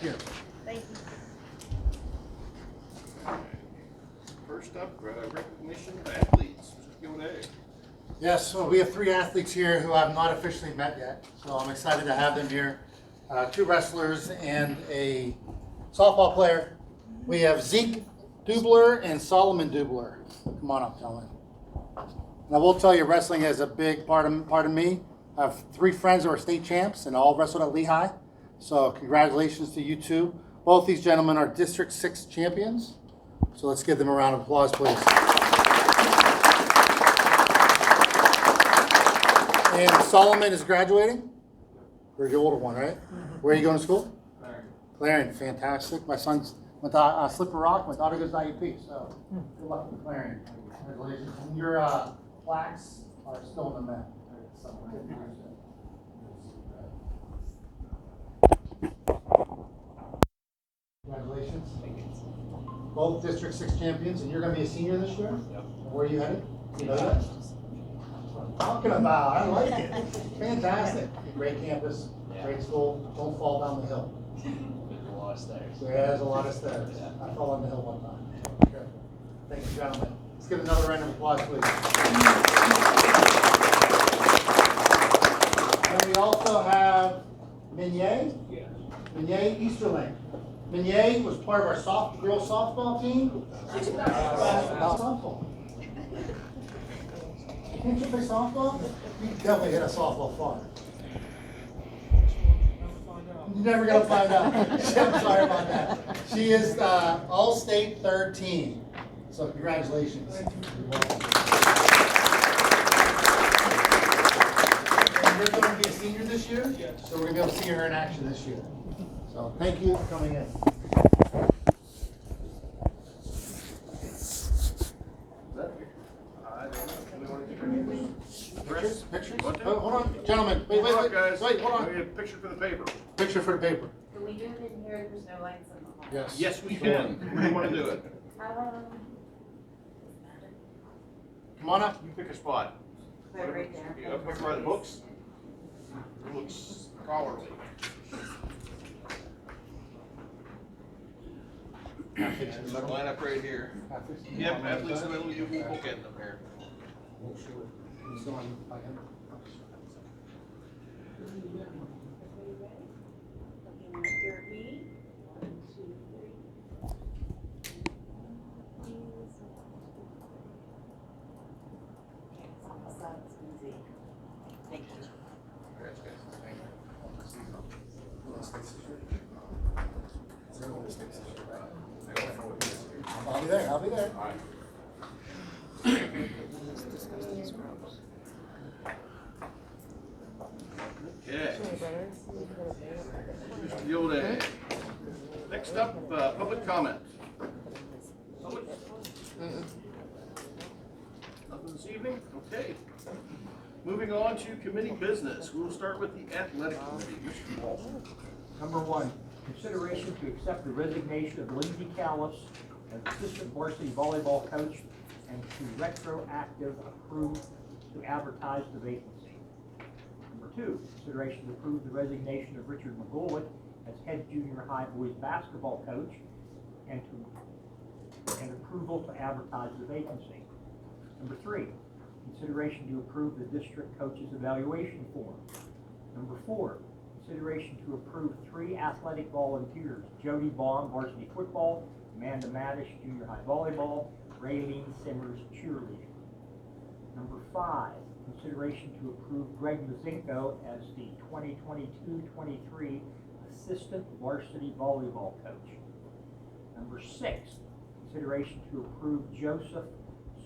Here. Thank you. First up, recognition of athletes. Mr. Gilday. Yes, so we have 3 athletes here who have not officially met yet, so I'm excited to have them here. 2 wrestlers and a softball player. We have Zeke Dubler and Solomon Dubler. Come on up, gentlemen. And I will tell you, wrestling is a big part of me. I have 3 friends who are state champs and all wrestled at Lehigh. So congratulations to you 2. Both these gentlemen are District 6 champions. So let's give them a round of applause, please. And Solomon is graduating? Or the older one, right? Where are you going to school? Clarion, fantastic. My son went to Slippery Rock. My daughter goes to IUP, so good luck with Clarion. Congratulations. And your plaques are still in the net. Congratulations. Both District 6 champions, and you're going to be a senior this year? Yep. Where are you headed? Do you know that? Talking about, I like it. Fantastic. Great campus, great school. Don't fall down the hill. There's a lot of stairs. There's a lot of stairs. Yeah. I fell on the hill one time. Okay. Thank you, gentlemen. Let's give another round of applause, please. And we also have Minier. Yeah. Minier Easterling. Minier was part of our girls softball team. Softball. Can't you play softball? You definitely hit a softball far. You're never gonna find out. I'm sorry about that. She is all-state 3rd team. So congratulations. And you're going to be a senior this year? Yes. So we're gonna be able to see her in action this year. So thank you for coming in. Pictures? Oh, hold on, gentlemen. Wait, Guys. hold on. We have a picture for the paper. Picture for the paper. Can we do it in here? There's no lights in the hall. Yes. Yes, we can. Where do you want to do it? Come on up. You pick a spot. Put it right there. You pick by the books. It looks scholarly. Line up right here. Yep, athletes in the middle, you can book in them here. Looking at your knee. 1, 2, 3. Okay, it's on the side. It's easy. Thank you. I'll be there. I'll be there. All right. Okay. Mr. Gilday. Next up, public comment. Public? Nothing this evening? Okay. Moving on to committee business. We'll start with the athletic committee. Mr. Walton. Number 1, consideration to accept the resignation of Lindsay Callis as assistant varsity volleyball coach and to retroactive approve to advertise the vacancy. Number 2, consideration to approve the resignation of Richard McGoolick as head junior high boys basketball coach and approval to advertise the vacancy. Number 3, consideration to approve the district coaches evaluation form. Number 4, consideration to approve 3 athletic volunteers: Jody Baum, varsity football; Amanda Madish, junior high volleyball; Raylene Simmers, cheerleading. Number 5, consideration to approve Greg Mazinko as the 2022-23 assistant varsity volleyball coach. Number 6, consideration to approve Joseph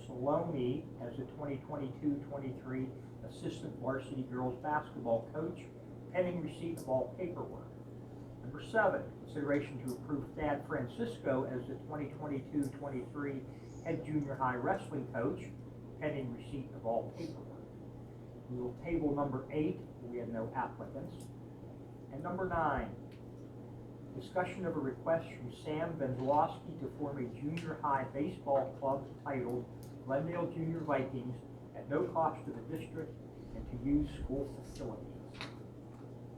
Salome as the 2022-23 assistant varsity girls basketball coach, pending receipt of all paperwork. Number 7, consideration to approve Thad Francisco as the 2022-23 head junior high wrestling coach, pending receipt of all paperwork. We will table number 8, we have no applicants. And number 9, discussion of a request from Sam Benzlowski to form a junior high baseball club titled Glendale Junior Vikings at no cost to the district and to use school facilities.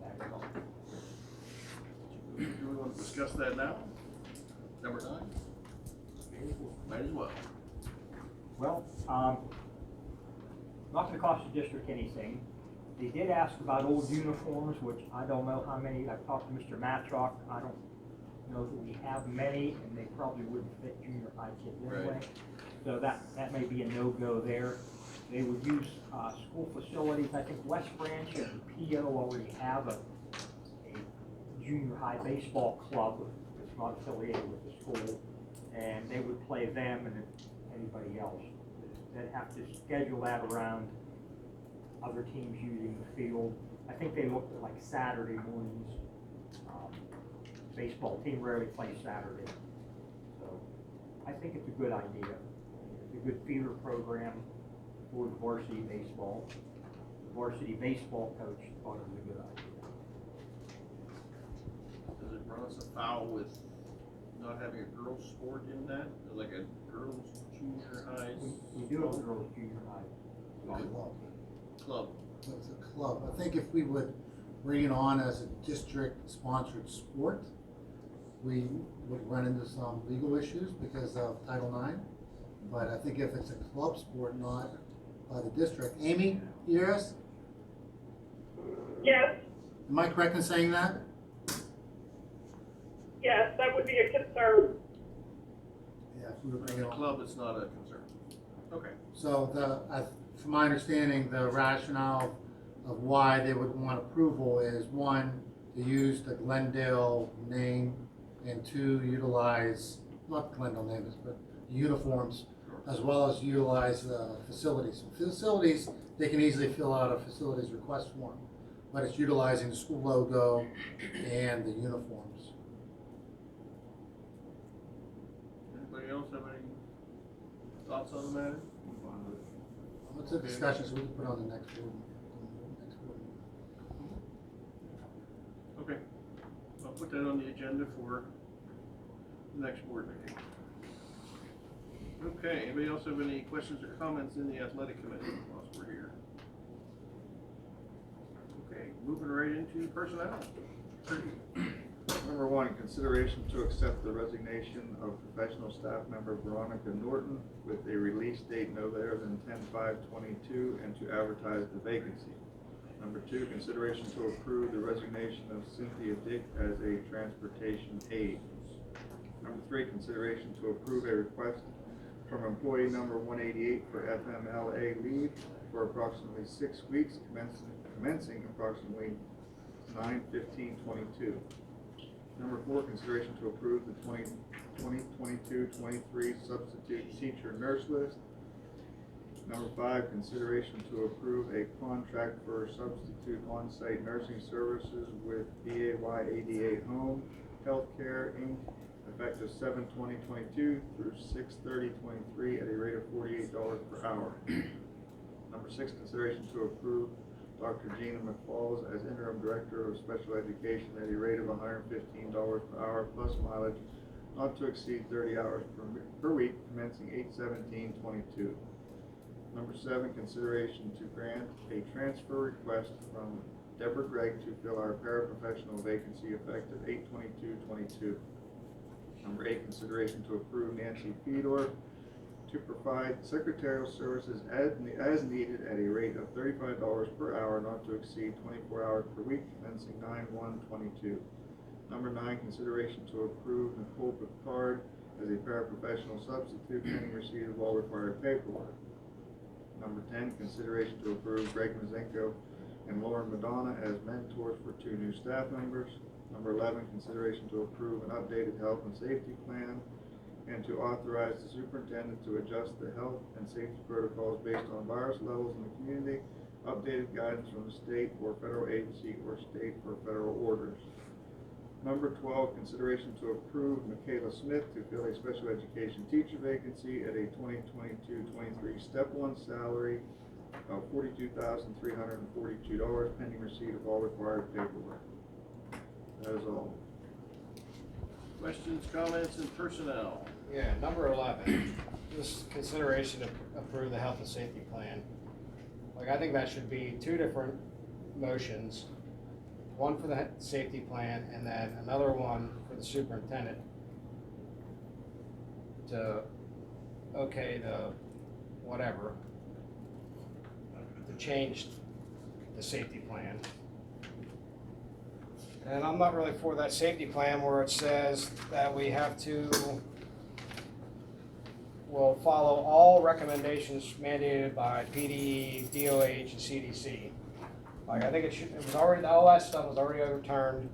That is all. we want to discuss that now? Number 9? Might as well. Well, not gonna cost the district anything. They did ask about old uniforms, which I don't know how many, I've talked to Mr. Matrock, I don't know that we have many, and they probably wouldn't fit junior high kids anyway. Right. So that may be a no-go there. They would use, school facilities, I think West Branch and PO already have a junior high baseball club that's not affiliated with the school, and they would play them and anybody else. They'd have to schedule that around other teams using the field. I think they looked at like Saturday mornings. Baseball team rarely plays Saturday. So I think it's a good idea. It's a good feeder program for the varsity baseball. The varsity baseball coach thought it was a good idea. Does it run us afoul with not having a girls' sport in that? Like a girls' junior high We do have a girls' junior high. club? It's a club. I think if we would bring it on as a district-sponsored sport, we would run into some legal issues because of Title IX. But I think if it's a club sport, not by the district. Amy, you hear us? Yes, Am I correct in saying that? yes, that would be a concern. Yeah, if we would For bring it the on. club, it's not a concern. Okay. So from my understanding, the rationale of why they would want approval is, one, to use the Glendale name, and two, utilize, not Glendale names, but uniforms, as well as utilize facilities. Facilities, they can easily fill out a facilities request form, but it's utilizing the school logo and the uniforms. Anybody else have any thoughts on the matter? It's a discussion, so we can put on the next board. Okay. I'll put that on the agenda for the next board meeting. Okay, anybody else have any questions or comments in the athletic committee whilst we're here? Okay, moving right into personnel. Number 1, consideration to accept the resignation of professional staff member Veronica Norton with a release date no later than 10/5/22 and to advertise the vacancy. Number 2, consideration to approve the resignation of Cynthia Dick as a transportation aide. Number 3, consideration to approve a request from employee number 188 for FMLA leave for approximately 6 weeks, commencing approximately 9/15/22. Number 4, consideration to approve the 2022-23 substitute teacher nurse list. Number 5, consideration to approve a contract for substitute on-site nursing services with BAY ADA Home Healthcare Inc., effective 7/20/22 through 6/30/23 at a rate of $48 per hour. Number 6, consideration to approve Dr. Gina McFalls as interim director of special education at a rate of $115 per hour plus mileage, not to exceed 30 hours per week, commencing 8/17/22. Number 7, consideration to grant a transfer request from Deborah Gregg to fill our paraprofessional vacancy effective 8/22/22. Number 8, consideration to approve Nancy Fedor to provide secretarial services as needed at a rate of $35 per hour, not to exceed 24 hours per week, commencing 9/1/22. Number 9, consideration to approve Nicole Picard as a paraprofessional substitute pending receipt of all required paperwork. Number 10, consideration to approve Greg Mazenko and Lauren Madonna as mentors for 2 new staff members. Number 11, consideration to approve an updated health and safety plan and to authorize the superintendent to adjust the health and safety protocols based on virus levels in the community, updated guidance from the state or federal agency or state or federal orders. Number 12, consideration to approve Michaela Smith to fill a special education teacher vacancy at a 2022-23 step 1 salary of $42,342 pending receipt of all required paperwork. That is all. Questions, comments, and personnel? Yeah, number 11, this consideration to approve the health and safety plan. Like, I think that should be 2 different motions. One for the safety plan and then another one for with the superintendent to, okay, the, whatever, to change the safety plan. And I'm not really for that safety plan where it says that we have to, will follow all recommendations mandated by PD, DOH, and CDC. Like, I think it was already, all that stuff was already overturned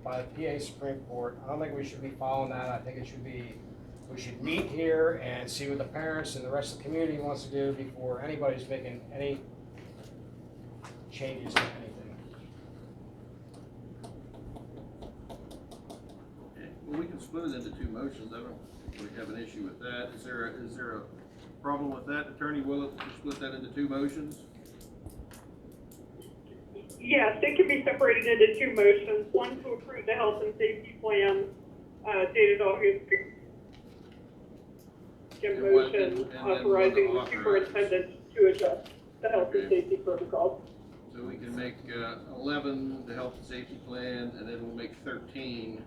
by the PA Supreme Court. I don't think we should be following that. I think it should be, we should meet here and see what the parents and the rest of the community wants to do before anybody's making any changes to anything. Okay, well, we can split it into two motions. I don't really have an issue with that. Is there a problem with that, Attorney Willett, to split that into two motions? Yes, it can be separated into two motions. One to approve the health and safety plan, dated August. And Motion then authorizing the authorize. superintendent to adjust the health and Okay. safety protocols. So we can make 11 the health and safety plan, and then we'll make 13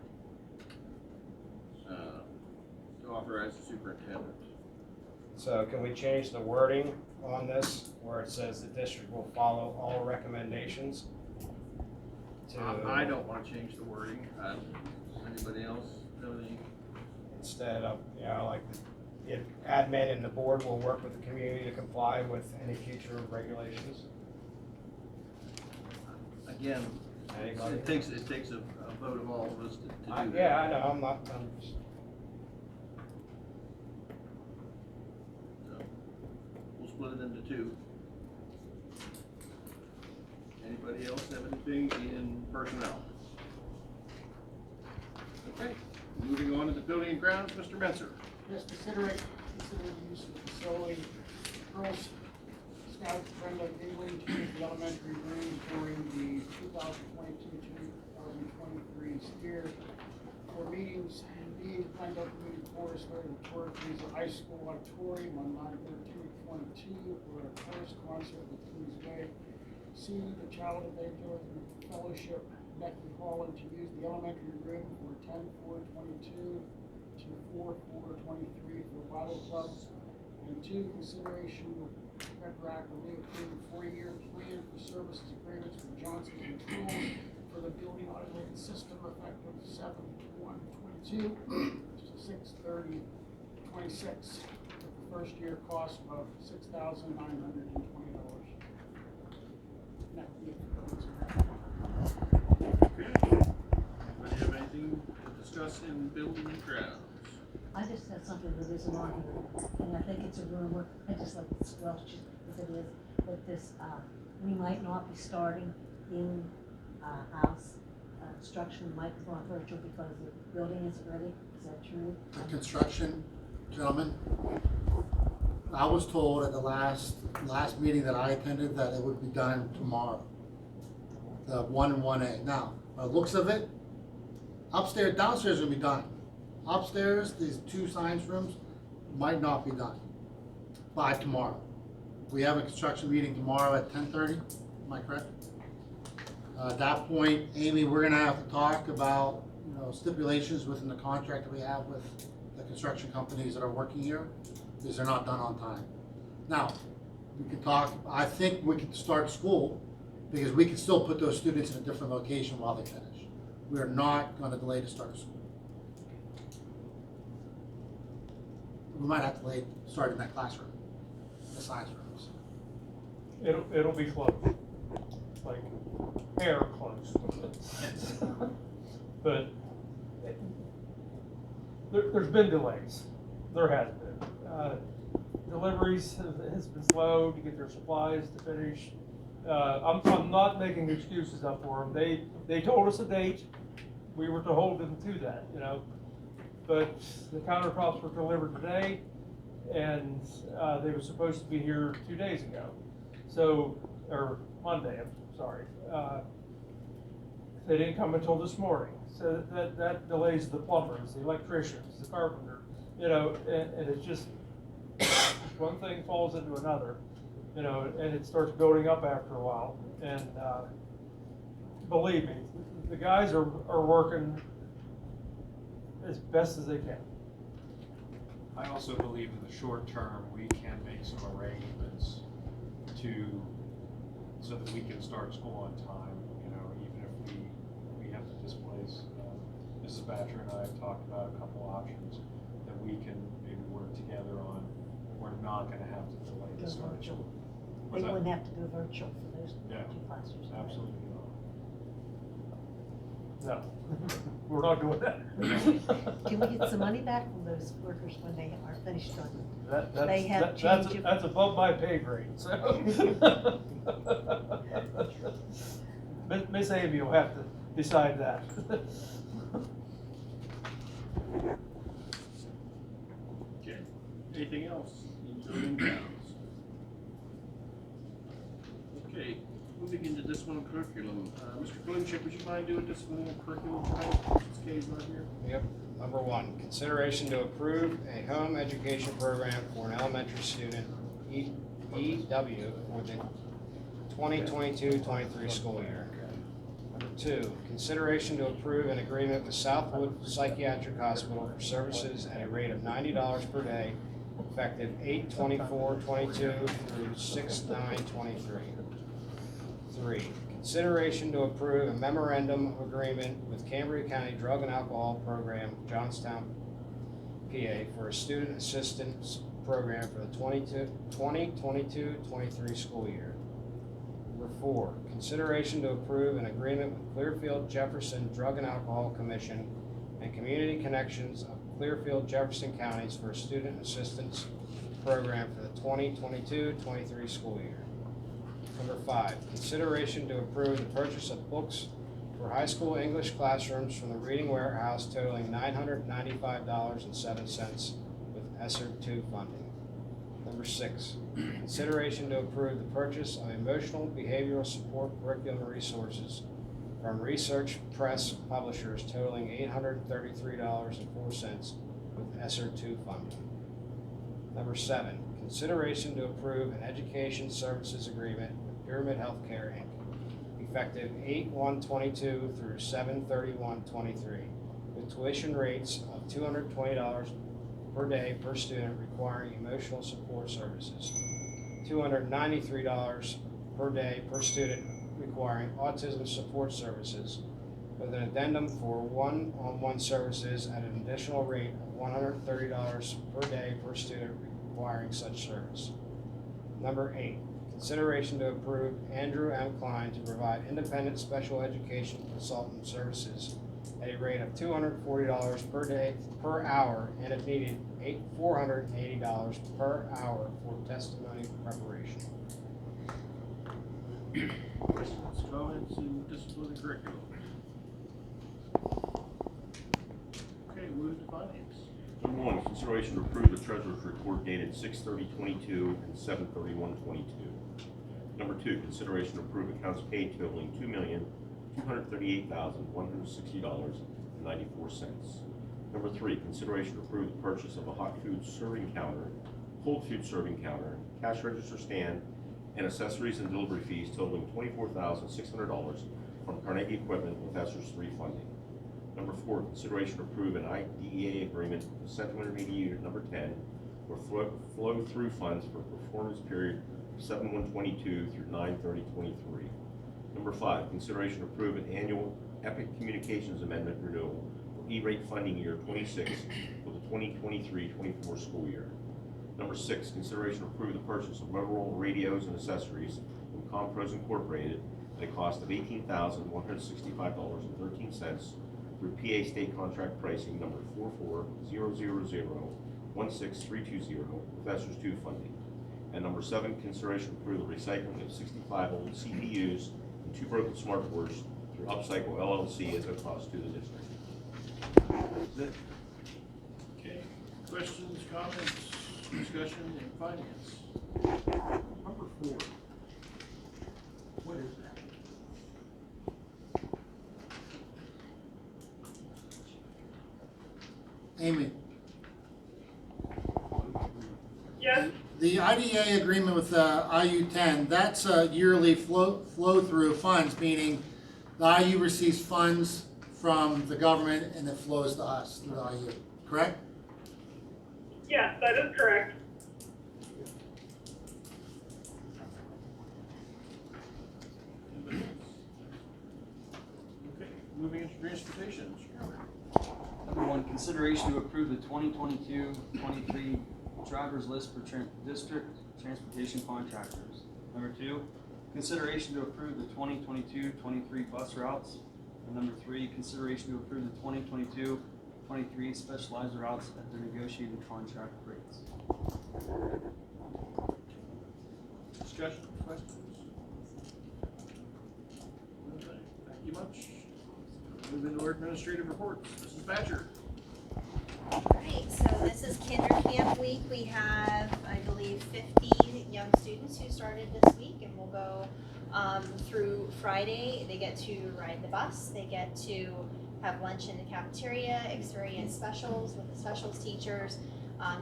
to authorize the superintendent. So can we change the wording on this where it says the district will follow all recommendations? I don't want to change the wording. Anybody else have any? Instead of, you know, like, the admin and the board will work with the community to comply with any future regulations. Again, Anybody? it takes a vote of all of us to do that. Yeah, I know, I'm just, So, we'll split it into two. Anybody else have anything in personnel? Okay, moving on to the building and grounds, Mr. Menser. Yes, consider the use of the facility. Girls Scouts Brenda Gately to use the elementary room during the 2022-2023 school year for meetings and being Glendale Community Chorus for the Torquay High School Auditorium on 9/13/22 for a chorus concert with Kings Way. C, the Child Evangelism Fellowship Becky Holland to use the elementary room for 10/4/22 to 4/4/23 for Bible Club. And two, consideration of retroactively approved 4-year plan for services agreements for Johnson and Tool for the building automated system effective 7/1/22 to 6/30/26. With the first year cost of $6,920. That would be it for those. Anybody have anything to discuss in building and grounds? I just said something that isn't on here, and I think it's a rumor, I just like to squelch it if it is, but this, we might not be starting in, house, construction might be going virtual because the building isn't ready, is that true? The construction, gentlemen, I was told at the last meeting that I attended that it would be done tomorrow. The 1 and 1A. Now, by the looks of it, upstairs, downstairs will be done. Upstairs, these two science rooms might not be done by tomorrow. We have a construction meeting tomorrow at 10:30, am I correct? At that point, Amy, we're gonna have to talk about, you know, stipulations within the contract that we have with the construction companies that are working here, because they're not done on time. Now, we can talk, I think we can start school, because we can still put those students in a different location while they finish. We are not gonna delay the start of school. We might have to start in that classroom, the science rooms. It'll be close, like hair close. But there's been delays. There has been. Deliveries has been slow to get their supplies to finish. I'm not making excuses up for them. They told us a date. We were to hold them to that, you know. But the countertops were delivered today, and they were supposed to be here 2 days ago. So, or Monday, I'm sorry. They didn't come until this morning. So that delays the plumbers, the electricians, the carpenter, you know, and it's just, one thing falls into another, you know, and it starts building up after a while. And believe me, the guys are working as best as they can. I also believe in the short term, we can make some arrangements so that we can start school on time, you know, even if we have to displace. Mrs. Batcher and I have talked about a couple options that we can maybe work together on. We're not gonna have to delay Go the start. virtual. They What's that? wouldn't have to go virtual for those Yeah, two classes. absolutely not. No, we're not doing that. Can we get some money back from those workers when they are finished on They have that's change. that's above my pay grade, so. Miss Amy will have to decide that. Okay, anything else? Any building grounds? Okay, moving into discipline curriculum. Mr. Glenchick, would you mind doing discipline and curriculum tonight? Mrs. Kay's not here. Yep. Number one, consideration to approve a home education program for an elementary student, EW, for the 2022-23 school year. Number two, consideration to approve an agreement with Southwood Psychiatric Hospital for services at a rate of $90 per day, effective 8/24/22 through 6/9/23. Three, consideration to approve a memorandum of agreement with Cambria County Drug and Alcohol Program, Johnstown, PA, for a student assistance program for the 2022-23 school year. Number four, consideration to approve an agreement with Clearfield Jefferson Drug and Alcohol Commission and Community Connections of Clearfield Jefferson Counties for a student assistance program for the 2022-23 school year. Number five, consideration to approve the purchase of books for high school English classrooms from the Reading Warehouse totaling $995.07 with ESSER II funding. Number six, consideration to approve the purchase of emotional behavioral support curriculum resources from Research Press Publishers totaling $833.04 with ESSER II funding. Number seven, consideration to approve an education services agreement with Pyramid Healthcare, Inc., effective 8/1/22 through 7/31/23, with tuition rates of $220 per day per student requiring emotional support services, $293 per day per student requiring autism support services, with an addendum for one-on-one services at an additional rate of $130 per day per student requiring such service. Number eight, consideration to approve Andrew M. Klein to provide independent special education consultant services at a rate of $240 per day per hour, and if needed, $480 per hour for testimony preparation. Questions, comments, and discipline and curriculum? Okay, move to finance. Number one, consideration to approve the treasurer's report dated 6/30/22 and 7/31/22. Number two, consideration to approve accounts paid totaling $2,238,160.94. Number three, consideration to approve the purchase of a hot food serving counter, cold food serving counter, cash register stand, and accessories and delivery fees totaling $24,600 from Carnegie Equipment with ESSER III funding. Number four, consideration to approve an IDEA agreement with Central Intermediate Unit Number 10 for flow-through funds for performance period 7/1/22 through 9/30/23. Number five, consideration to approve an annual Epic Communications Amendment renewal for E-rate funding year 26 for the 2023-24 school year. Number six, consideration to approve the purchase of Motorola radios and accessories from Compros Incorporated at a cost of $18,165.13 through PA State Contract Pricing number 4400016320 with ESSER II funding. And number seven, consideration to approve the recycling of 65 old CPUs and 2 broken smart boards through Upcycle LLC as a cost to the district. Okay, questions, comments, discussion in finance? Number four. What is that? Amy, Yes, the IDA agreement with IU-10, that's a yearly flow-through funds, meaning the IU receives funds from the government and it flows to us through the IU, correct? Yes, that is correct. Okay, moving into transportation, Mr. Cameron. Number one, consideration to approve the 2022-23 driver's list for district transportation contractors. Number two, consideration to approve the 2022-23 bus routes. And number three, consideration to approve the 2022-23 specialized routes at their negotiated contract rates. Discussion, questions? Okay, thank you much. Move into our administrative reports. Mrs. Batcher. Alright, so this is Kinder Camp Week. We have, I believe, 50 young students who started this week, and we'll go through Friday. They get to ride the bus, they get to have lunch in the cafeteria, experience specials with the specials teachers,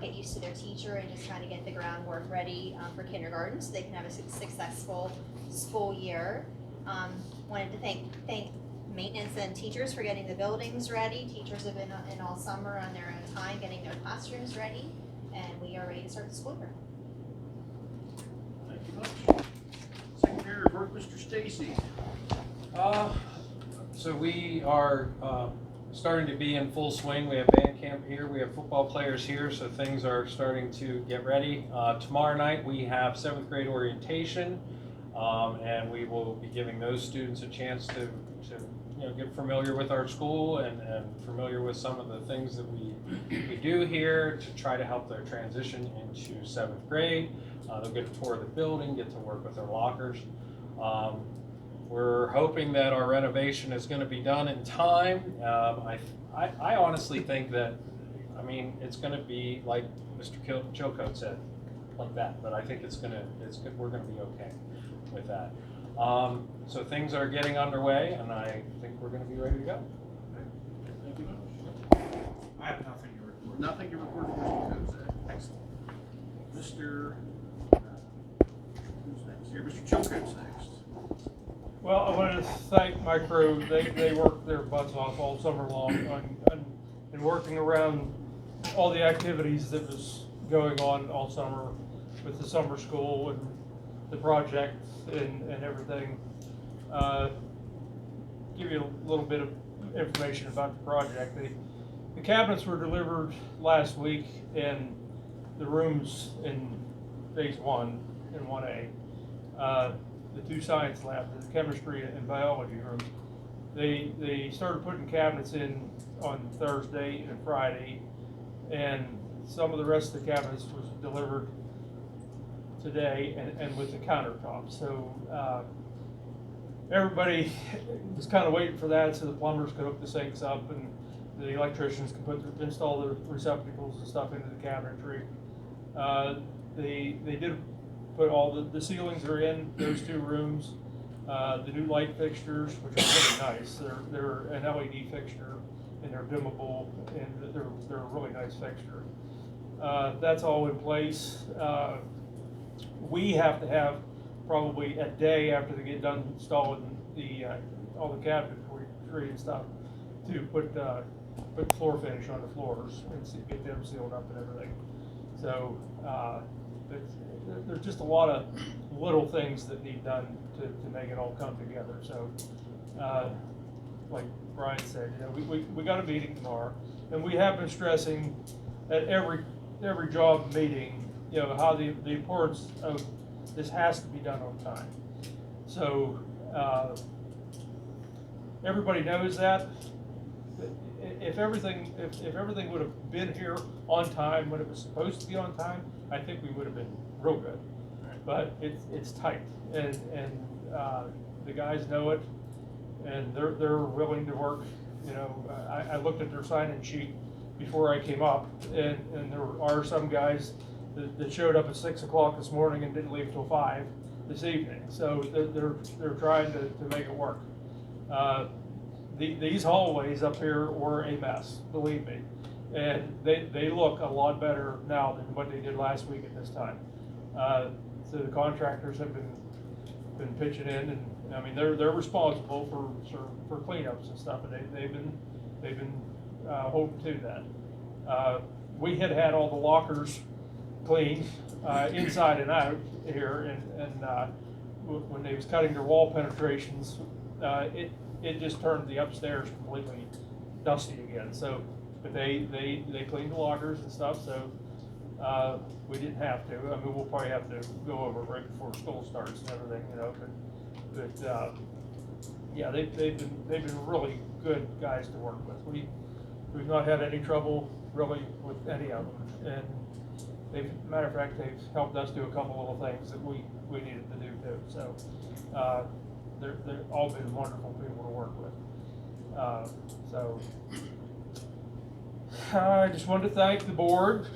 get used to their teacher, and just kind of get the groundwork ready for kindergarten so they can have a successful school year. Wanted to thank maintenance and teachers for getting the buildings ready. Teachers have been in all summer on their own time getting their classrooms ready, and we are ready to start the school year. Thank you much. Secretary report, Mr. Stacy. So we are starting to be in full swing. We have band camp here, we have football players here, so things are starting to get ready. Tomorrow night we have 7th grade orientation, and we will be giving those students a chance to get familiar with our school and familiar with some of the things that we do here to try to help their transition into 7th grade. They'll get to tour the building, get to work with their lockers. We're hoping that our renovation is going to be done in time. I honestly think that, it's going to be like Mr. Chilcote said, like that. But I think we're going to be okay with that. So things are getting underway, and I think we're going to be ready to go. Thank you much. I have nothing to report. Nothing to report from Mr. Kozak. Excellent. Mr. Who's next here? Mr. Chilcote's next. Well, I wanted to thank my crew. They worked their butts off all summer long and working around all the activities that was going on all summer with the summer school and the project and everything. Give you a little bit of information about the project. The cabinets were delivered last week in the rooms in phase 1 and 1A. The 2 science labs, the chemistry and biology rooms. They started putting cabinets in on Thursday and Friday, and some of the rest of the cabinets was delivered today and with the countertops. So everybody was kind of waiting for that so the plumbers could hook the sinks up and the electricians could install the receptacles and stuff into the cabinetry. They did put all the ceilings are in those 2 rooms. The new light fixtures, which are really nice. They're an LED fixture and they're dimmable, and they're a really nice fixture. That's all in place. We have to have probably a day after they get done installing all the cabinetry and stuff to put floor finish on the floors and get them sealed up and everything. So there's just a lot of little things that need done to make it all come together. So like Brian said, we got a meeting tomorrow, and we have been stressing at every job meeting, how the importance of this has to be done on time. So everybody knows that. If everything would have been here on time when it was supposed to be on time, I think we would have been real good. But it's tight, and the guys know it, and they're willing to work. I looked at their sign-in sheet before I came up, and there are some guys that showed up at 6 o'clock this morning and didn't leave till 5 this evening. So they're trying to make it work. These hallways up here were a mess, believe me, and they look a lot better now than what they did last week at this time. So the contractors have been been pitching in, and I mean, they're responsible for cleanups and stuff, and they've been holding to that. We had all the lockers cleaned, inside and out here, and when they was cutting their wall penetrations, it just turned the upstairs completely dusty again. So, but they cleaned the lockers and stuff, so we didn't have to. I mean, we'll probably have to go over right before school starts and everything, you know. But yeah, they've been really good guys to work with. We've not had any trouble really with any of them, and matter of fact, they've helped us do a couple little things that we needed to do too. So they're all been wonderful people to work with. So I just wanted to thank the board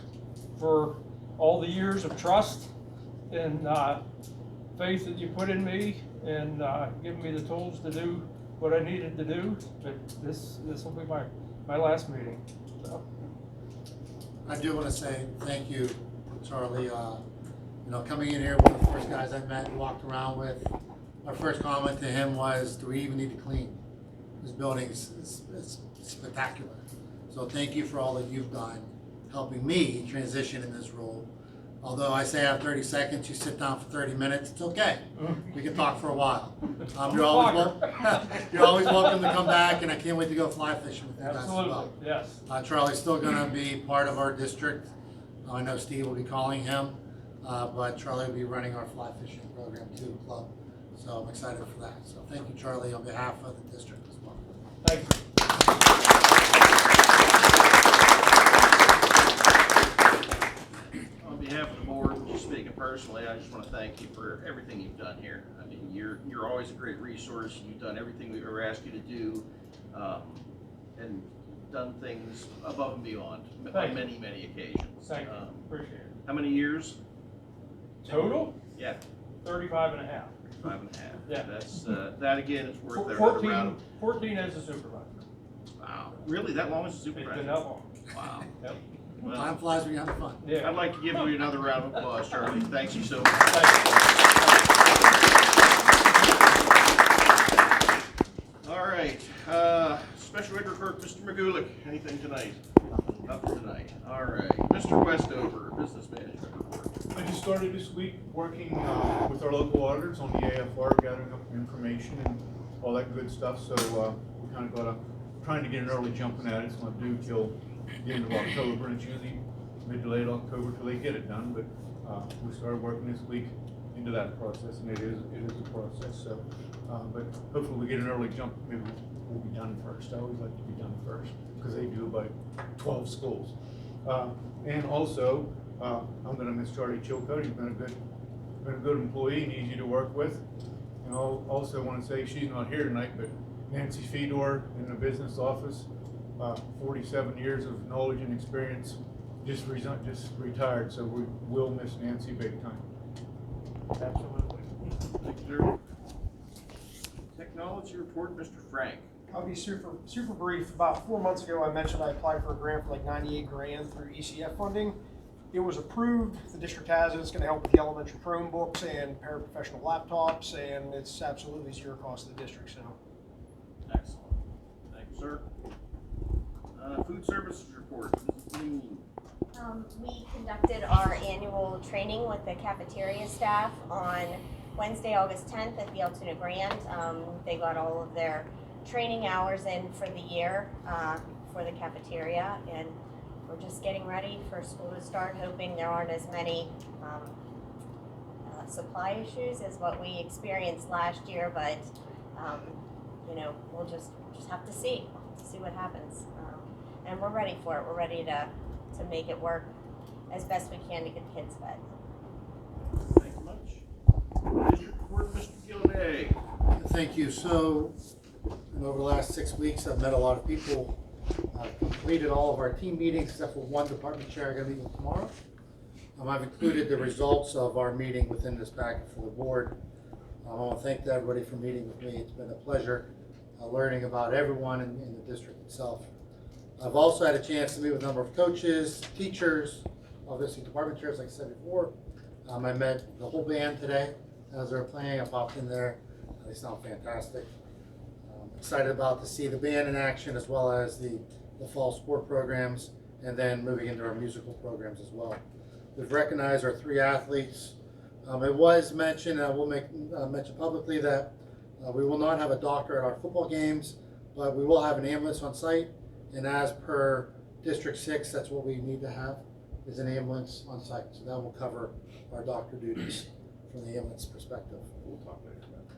for all the years of trust and faith that you put in me, and giving me the tools to do what I needed to do. But this will be my last meeting. So. I do want to say thank you, Charlie. You know, coming in here, one of the first guys I met and walked around with, my first comment to him was, do we even need to clean? This building is spectacular. So thank you for all that you've done, helping me transition in this role. Although I say I have 30 seconds, you sit down for 30 minutes, it's okay. We can talk for a while. You're always welcome to come back, and I can't wait to go fly fishing with you guys as well. Yes. Charlie's still going to be part of our district. I know Steve will be calling him, but Charlie will be running our fly fishing program too, club. So I'm excited for that. So thank you, Charlie, on behalf of the district as well. Thank you. On behalf of the board, just speaking personally, I just want to thank you for everything you've done here. I mean, you're always a great resource. You've done everything we've ever asked you to do, and done things above and beyond on many, many occasions. Thank you. Appreciate it. How many years? Total? Yeah. 35 and a half. 5 and a half. Yeah. That's, that again is worth every 14, round. 14 as a supervisor. Wow. Really? That long as a It's supervisor? been that long. Wow. Yep. Well, Time flies when you're having fun. Yeah. I'd like to give you another round of applause, Charlie. Thanks you so much. All right, Special Ed Clerk, Mr. McGulick, anything tonight? Nothing tonight. All right, Mr. Westover, Business Management Report. I just started this week working with our local auditors on the AFR, gathering up information and all that good stuff. So we kind of trying to get an early jumping at it. It's not due till the end of October, and it's usually mid to late October till they get it done. But we started working this week into that process, and it is a process. So, but hopefully we get an early jump. Maybe we'll be done first. I always like to be done first because they do about 12 schools. And also, I'm going to miss Charlie Chilcote. He's been a good employee and easy to work with. And I'll also want to say she's not here tonight, but Nancy Fedor in the business office, 47 years of knowledge and experience, just retired. So we will miss Nancy big time. Absolutely. Thank you, sir. Technology report, Mr. Frank. I'll be super brief. About 4 months ago, I mentioned I applied for a grant for like 98 grand through ECF funding. It was approved. The district has it. It's going to help with the elementary Chromebooks and paraprofessional laptops, and it's absolutely zero cost to the district. So, Excellent. Thank you, sir. Food services report, Mrs. Lean. We conducted our annual training with the cafeteria staff on Wednesday, August 10th at the Altoona Grand. They got all of their training hours in for the year for the cafeteria, and we're just getting ready for school to start, hoping there aren't as many supply issues as what we experienced last year, but you know, we'll just have to see what happens. And we're ready for it. We're ready to make it work as best we can to get the kids fed. Thank you much. District report, Mr. Gilday. Thank you. So, over the last 6 weeks, I've met a lot of people. I've completed all of our team meetings except for one department chair I'm going to meet with tomorrow. I've included the results of our meeting within this packet for the board. I want to thank everybody for meeting with me. It's been a pleasure learning about everyone in the district itself. I've also had a chance to meet with a number of coaches, teachers, obviously department chairs, like I said before. I met the whole band today. as they're playing. I popped in there. They sound fantastic. Excited about to see the band in action as well as the fall sport programs, and then moving into our musical programs as well. We've recognized our 3 athletes. It was mentioned, and I will mention publicly that we will not have a doctor at our football games, but we will have an ambulance on site, and as per District 6, that's what we need to have, is an ambulance on site. So that will cover our doctor duties from the ambulance perspective. We'll talk later about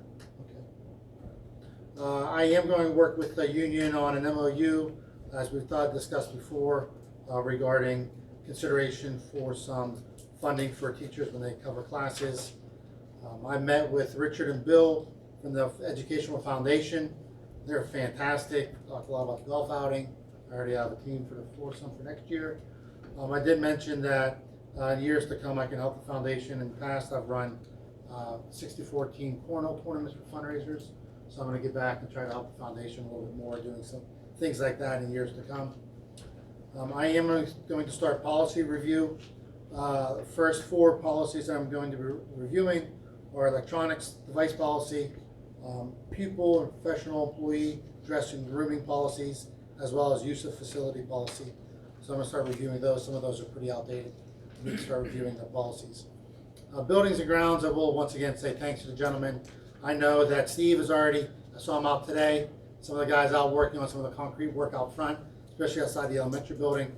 that. Okay. I am going to work with the union on an MOU, as we've discussed before, regarding consideration for some funding for teachers when they cover classes. I met with Richard and Bill from the Educational Foundation. They're fantastic. Talked a lot about the golf outing. I already have a team for the foursome for next year. I did mention that in years to come I can help the foundation. In the past I've run 60-14 cornhole tournaments for fundraisers. So I'm going to get back and try to help the foundation a little bit more, doing some things like that in years to come. I am going to start policy review. The first 4 policies I'm going to be reviewing are electronics device policy, pupil and professional employee dress and grooming policies, as well as use of facility policy. So I'm going to start reviewing those. Some of those are pretty outdated. We need to start reviewing the policies. Buildings and grounds, I will once again say thanks to the gentleman. I know that Steve is already, I saw him out today. Some of the guys out working on some of the concrete work out front, especially outside the elementary building.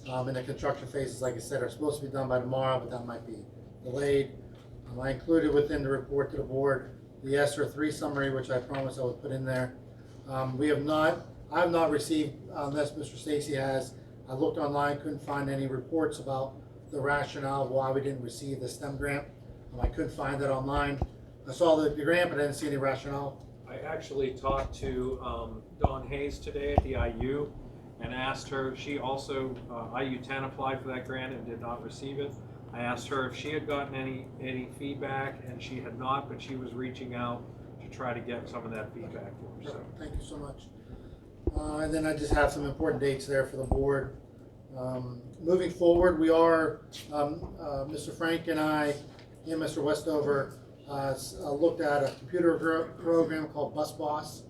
And the construction phases, like I said, are supposed to be done by tomorrow, but that might be delayed. I included within the report to the board the ESER 3 summary, which I promised I would put in there. I have not received, unless Mr. Stacy has. I looked online, couldn't find any reports about the rationale why we didn't receive the STEM grant. I couldn't find that online. I saw the grant, but I didn't see any rationale. I actually talked to Dawn Hayes today at the IU and asked her, she also, IU 10 applied for that grant and did not receive it. I asked her if she had gotten any feedback, and she had not, but she was reaching out to try to get some of that feedback for her. So. Thank you so much. And then I just have some important dates there for the board. Moving forward, we are, Mr. Frank and I and Mr. Westover looked at a computer program called Bus Boss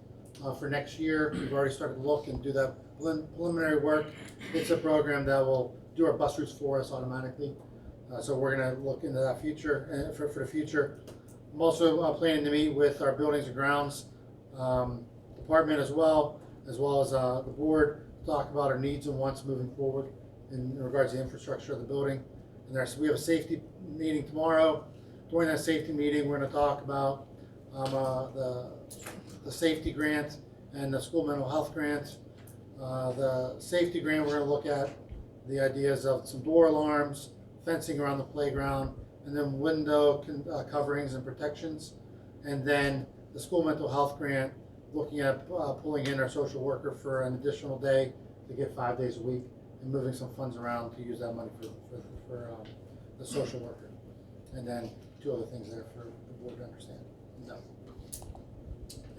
for next year. We've already started to look and do that preliminary work. It's a program that will do our bus routes for us automatically. So we're going to look into that future for the future. I'm also planning to meet with our buildings and grounds department as well as the board, to talk about our needs and wants moving forward in regards to the infrastructure of the building. And we have a safety meeting tomorrow. During that safety meeting, we're going to talk about the safety grant and the school mental health grant. The safety grant, we're going to look at the ideas of some door alarms, fencing around the playground, and then window coverings and protections. And then the school mental health grant, looking at pulling in our social worker for an additional day to get 5 days a week, and moving some funds around to use that money for the social worker. And then 2 other things there for the board to understand. No.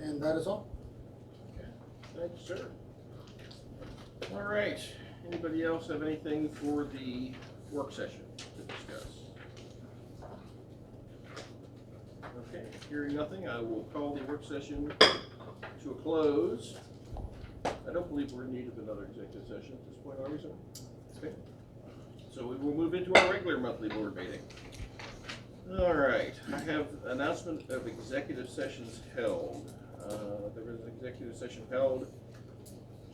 And that is all. Okay. Thank you, sir. All right. Anybody else have anything for the work session to discuss? Okay, hearing nothing, I will call the work session to a close. I don't believe we're in need of another executive session at this point, are we, sir? Okay. So we will move into our regular monthly board meeting. All right, I have announcement of executive sessions held. There was an executive session held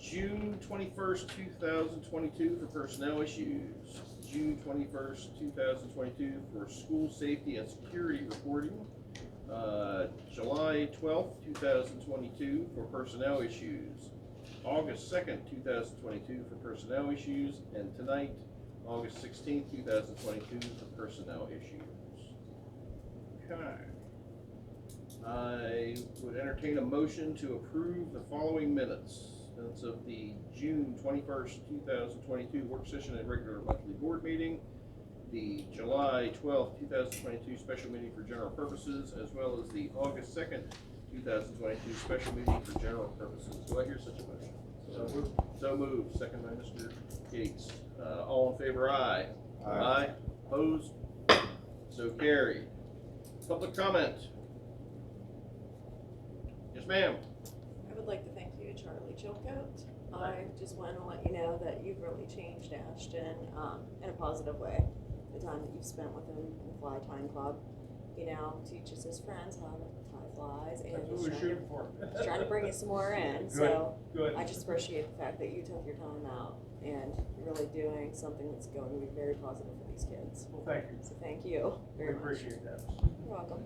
June 21st, 2022 for personnel issues, June 21st, 2022 for school safety and security reporting, July 12th, 2022 for personnel issues, August 2nd, 2022 for personnel issues, and tonight, August 16th, 2022 for personnel issues. Okay. I would entertain a motion to approve the following minutes. Minutes of the June 21st, 2022 work session and regular monthly board meeting, the July 12th, 2022 special meeting for general purposes, as well as the August 2nd, 2022 special meeting for general purposes. Do I hear such a motion? So moved. So moved. Second by Mr. Gates. All in favor, aye. Aye. Opposed? So carried. Public comment. Yes, ma'am. I would like to thank you, Charlie Chilcote. I just want to let you know that you've really changed Ashton in a positive way. The time that you've spent with him in the Fly Tying Club, he now teaches his friends how to tie flies, and That's what we're shooting for. he's trying to bring you some more in. Good, So good. I just appreciate the fact that you took your time out and you're really doing something that's going to be very positive for these kids. Well, thank you. So thank you We very much. appreciate that. You're welcome.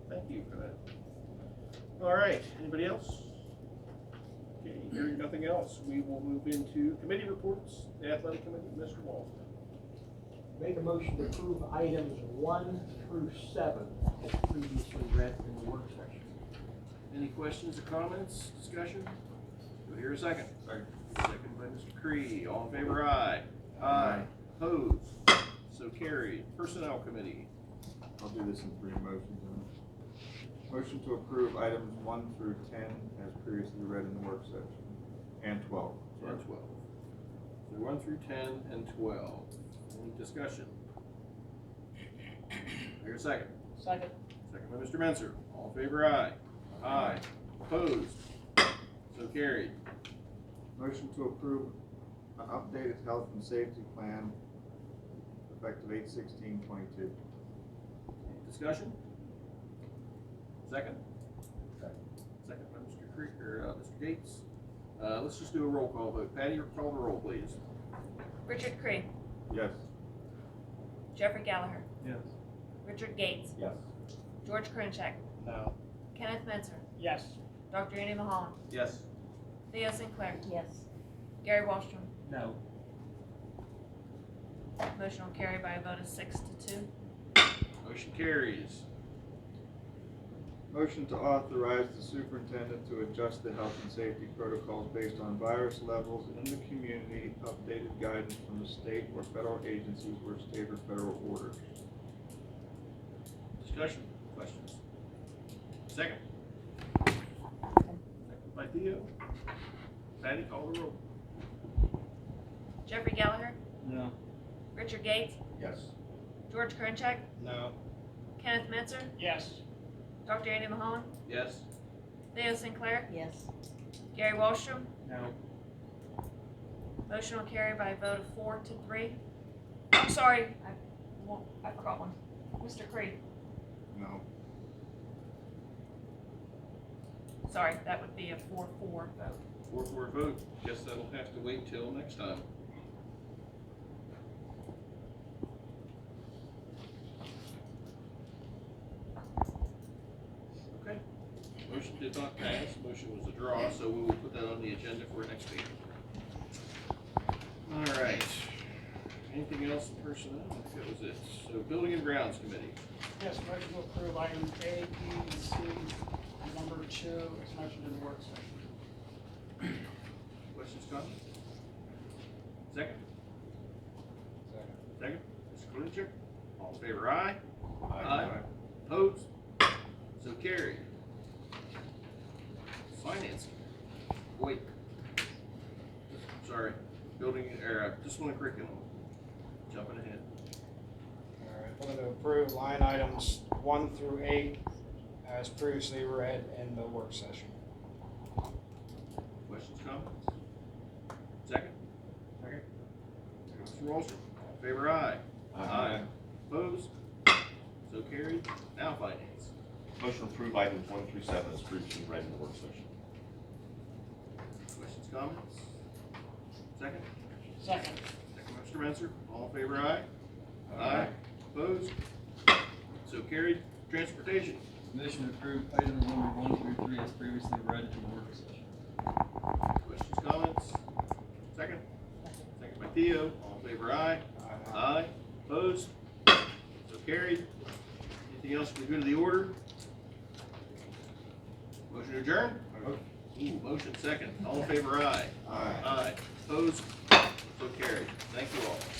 Thank you for that. All right, anybody else? Okay, hearing nothing else, we will move into committee reports. The athletic committee, Mr. Wall. Make a motion to approve items 1 through 7 as previously read in the work session. Any questions or comments, discussion? Do I hear a second? Second by Mr. Cree. All in favor, aye. Aye. Opposed? So carried. Personnel committee. I'll do this in 3 motions. Motion to approve items 1 through 10 as previously read in the work session, and 12. And 12. So 1 through 10 and 12. Any discussion? Hear a second. Second. Second by Mr. Menser. All in favor, aye. Aye. Opposed? So carried. Motion to approve an updated health and safety plan effective 8/16/22. Discussion? Second? Second by Mr. Creek, or Mr. Gates. Let's just do a roll call vote. Patty, call the roll, please. Richard Cree, Yes. Jeffrey Gallagher, Yes. Richard Gates, Yes. George Krenchek, No. Kenneth Menzer, Yes. Dr. Andy Mahalan, Yes. Theo Sinclair, Yes. Gary Wallstrom. No. Motion will carry by a vote of 6 to 2. Motion carries. Motion to authorize the superintendent to adjust the health and safety protocols based on virus levels in the community, updated guidance from the state or federal agencies where state or federal orders. Discussion, questions? Second. Second by Theo. Patty, call the roll. Jeffrey Gallagher, No. Richard Gates, Yes. George Krenchek, No. Kenneth Menzer, Yes. Dr. Andy Mahalan, Yes. Theo Sinclair, Yes. Gary Wallstrom. No. Motion will carry by a vote of 4 to 3. I'm sorry, I forgot one. Mr. Cree, No. sorry, that would be a 4-4 vote. 4-4 vote. Guess that'll have to wait till next time. Okay. Motion did not pass. Motion was a draw, so we will put that on the agenda for next meeting. All right. Anything else in personnel? I think that was it. So Building and Grounds Committee. Yes, motion to approve items A, B, and C, and number 2, as mentioned in the work session. Questions, comments? Second? Second. Mr. Klinchuk? All in favor, aye? Aye. Opposed? So carried. Finance. Wait. Sorry. Building, or discipline curriculum. Jumping ahead. All right, we're going to approve line items 1 through 8 as previously read in the work session. Questions, comments? Second? Second. Mr. Wallstrom, all in favor, aye? Aye. Opposed? So carried. Now finance. Motion to approve items 1 through 7 as previously read in the work session. Questions, comments? Second? Second. Second, Mr. Menser, all in favor, aye? Aye. Opposed? So carried. Transportation. Motion to approve item number 1 through 3 as previously read in the work session. Questions, comments? Second? Second by Theo, all in favor, aye? Aye. Opposed? So carried. Anything else we go to the order? Motion to adjourn? Ooh, motion second. All in favor, aye? Aye. Aye. Opposed? So carried. Thank you all.